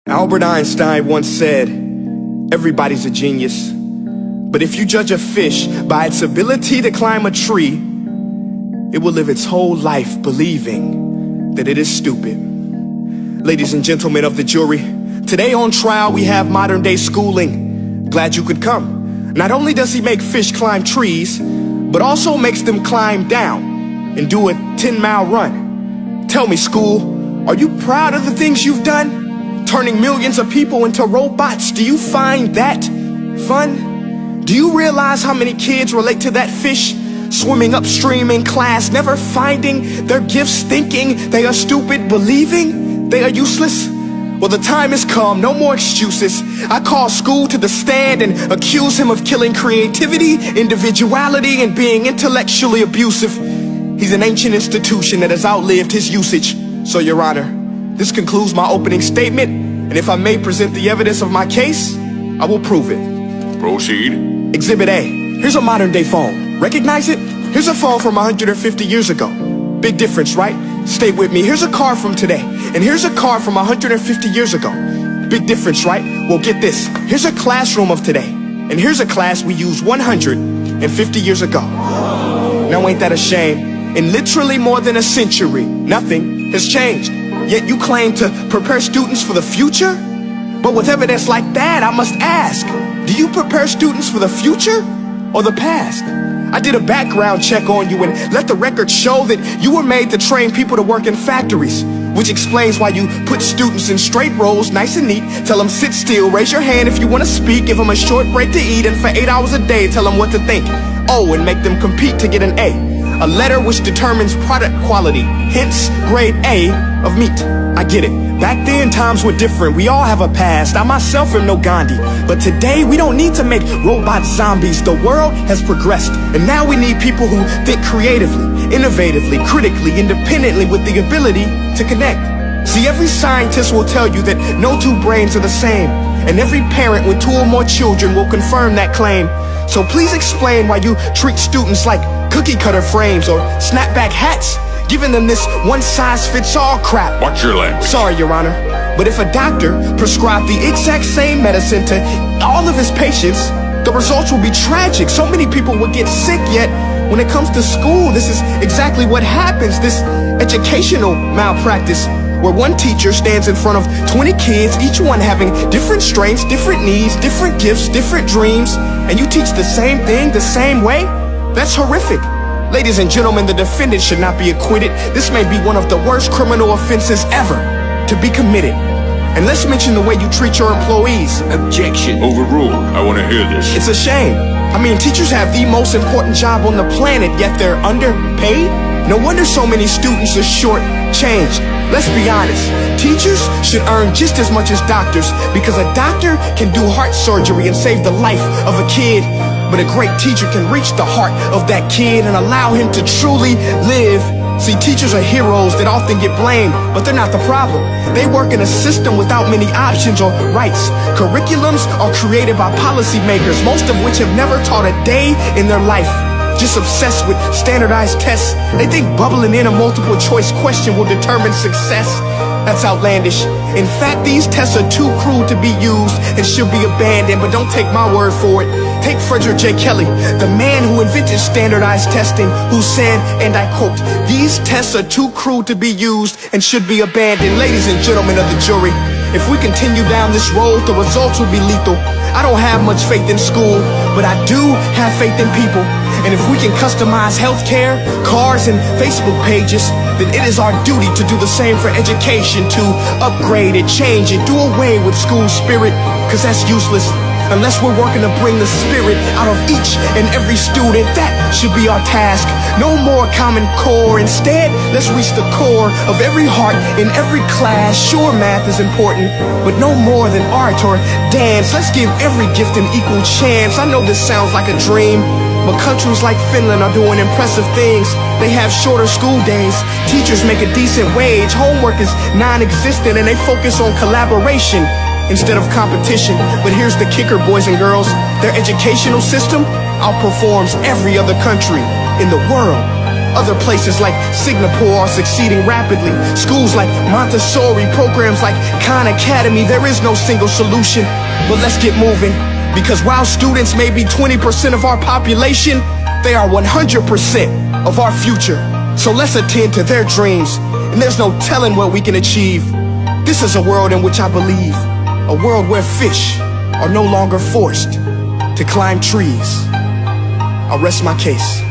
Albert Einstein once said, everybody's a genius, but if you judge a fish by its ability to climb a tree, it will live its whole life believing that it is stupid. Ladies and gentlemen of the jury, today on trial we have modern day schooling. Glad you could come. Not only does he make fish climb trees, but also makes them climb down and do a 10-mile run. Tell me, school, are you proud of the things you've done? Turning millions of people into robots, do you find that fun? Do you realize how many kids relate to that fish swimming upstream in class, never finding their gifts, thinking they are stupid, believing they are useless? Well, the time has come, no more excuses. I call school to the stand and accuse him of killing creativity, individuality, and being intellectually abusive. He's an ancient institution that has outlived his usage. So, Your Honor, this concludes my opening statement, and if I may present the evidence of my case, I will prove it. Proceed. Exhibit A. Here's a modern day phone. Recognize it? Here's a phone from 150 years ago. Big difference, right? Stay with me. Here's a car from today, and here's a car from 150 years ago. Big difference, right? Well, get this. Here's a classroom of today, and here's a class we used 150 years ago. Now ain't that a shame? In literally more than a century, nothing has changed. Yet you claim to prepare students for the future? But with evidence like that, I must ask, do you prepare students for the future or the past? I did a background check on you and let the record show that you were made to train people to work in factories, which explains why you put students in straight rows, nice and neat, tell them sit still, raise your hand if you want to speak, give them a short break to eat, and for 8 hours a day tell them what to think. Oh, and make them compete to get an A letter which determines product quality, hence grade A of meat. I get it. Back then, times were different. We all have a past. I myself am no Gandhi. But today, we don't need to make robot zombies. The world has progressed. And now we need people who think creatively, innovatively, critically, independently, with the ability to connect. See, every scientist will tell you that no two brains are the same. And every parent with 2 or more children will confirm that claim. So please explain why you treat students like cookie cutter frames or snapback hats, giving them this one-size-fits-all crap. Watch your language. Sorry, Your Honor, but if a doctor prescribed the exact same medicine to all of his patients, the results will be tragic. So many people will get sick, yet when it comes to school, this is exactly what happens. This educational malpractice, where one teacher stands in front of 20 kids, each one having different strengths, different needs, different gifts, different dreams, and you teach the same thing the same way? That's horrific. Ladies and gentlemen, the defendant should not be acquitted. This may be one of the worst criminal offenses ever to be committed. And let's mention the way you treat your employees. Objection. Overruled. I want to hear this. It's a shame. I mean, teachers have the most important job on the planet, yet they're underpaid? No wonder so many students are short-changed. Let's be honest, teachers should earn just as much as doctors, because a doctor can do heart surgery and save the life of a kid, but a great teacher can reach the heart of that kid and allow him to truly live. See, teachers are heroes that often get blamed, but they're not the problem. They work in a system without many options or rights. Curriculums are created by policymakers, most of which have never taught a day in their life. Just obsessed with standardized tests. They think bubbling in a multiple choice question will determine success. That's outlandish. In fact, these tests are too cruel to be used and should be abandoned, but don't take my word for it. Take Frederick J. Kelly, the man who invented standardized testing, who said, and I quote, "These tests are too cruel to be used and should be abandoned." Ladies and gentlemen of the jury, if we continue down this road, the results will be lethal. I don't have much faith in school, but I do have faith in people. And if we can customize healthcare, cars, and Facebook pages, then it is our duty to do the same for education, to upgrade it, change it, do away with school spirit, because that's useless. Unless we're working to bring the spirit out of each and every student, that should be our task. No more Common Core. Instead, let's reach the core of every heart in every class. Sure, math is important, but no more than art or dance. Let's give every gift an equal chance. I know this sounds like a dream, but countries like Finland are doing impressive things. They have shorter school days, teachers make a decent wage, homework is non-existent, and they focus on collaboration instead of competition. But here's the kicker, boys and girls. Their educational system outperforms every other country in the world. Other places like Singapore are succeeding rapidly. Schools like Montessori, programs like Khan Academy. There is no single solution, but let's get moving. Because while students may be 20% of our population, they are 100% of our future. So let's attend to their dreams, and there's no telling what we can achieve. This is a world in which I believe, a world where fish are no longer forced to climb trees. I'll rest my case.